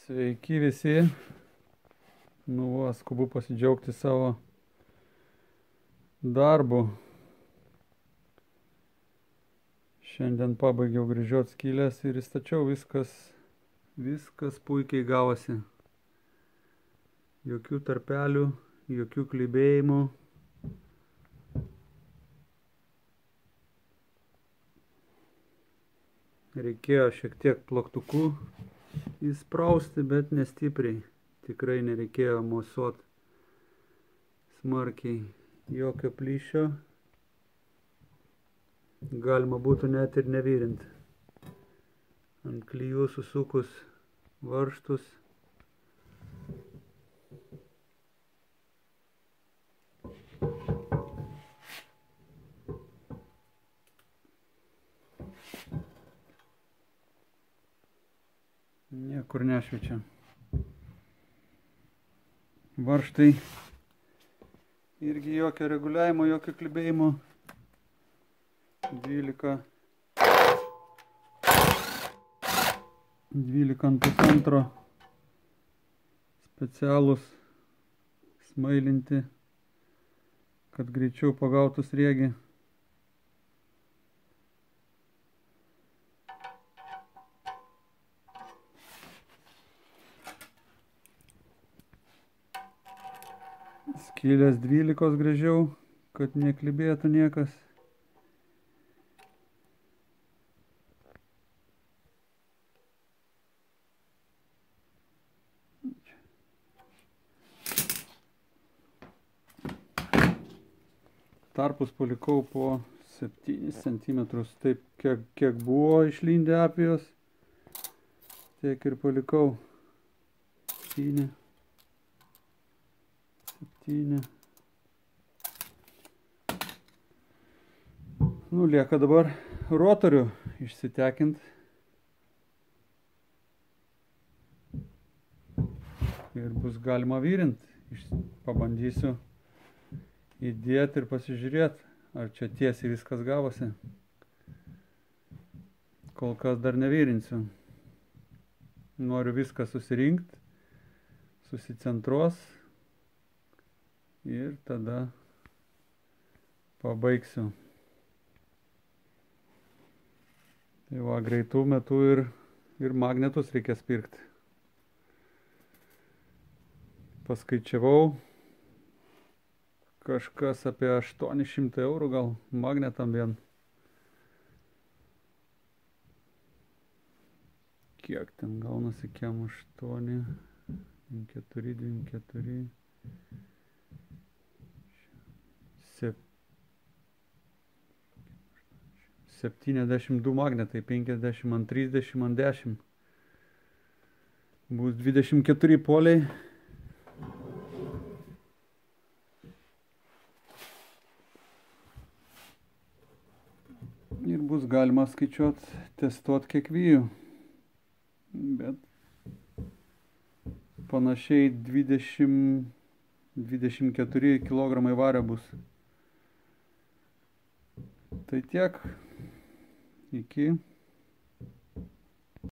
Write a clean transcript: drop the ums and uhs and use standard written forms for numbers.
Sveiki visi. Skubu pasidžiaugti savo darbu. Šiandien pabaigiau grįžiot skylės ir įstačiau, viskas puikiai gavosi. Jokių tarpelių, jokių klibėjimų. Reikėjo šiek tiek plaktuku įsprausti, bet nestipriai. Tikrai nereikėjo mosuot smarkiai. Jokio plyšio. Galima būtų net ir nevirint. Ant klijų susukus varžtus. Niekur nešviečia. Varžtai irgi jokio reguliavimo, jokio klibėjimo. 12 ant pusantro. Specialūs smailinti, kad greičiau pagautų sriegį. Skylės 12 gręžiau, kad neklibėtų niekas. Tarpus palikau po 7 cm, taip kiek buvo išlindę apijos, tiek ir palikau. 7. Lieka dabar rotorių išsitekint. Ir bus galima virint. Pabandysiu įdėti ir pasižiūrėti, ar čia tiesiai viskas gavosi. Kol kas dar nevirinsiu. Noriu viską susirinkti, susicentruos. Ir tada pabaigsiu. Tai va, greitų metų ir magnetus reikės pirkti. Paskaičiavau kažkas apie 800 eurų gal magnetam vien. Kiek ten gaunasi, kiem 8, 4, 24. 72 magnetai, 50 ant 30 ant 10. Bus 24 poliai. Ir bus galima skaičiuoti, testuoti kiekvijų. Bet panašiai 24 kg vario bus. Tai tiek. Iki.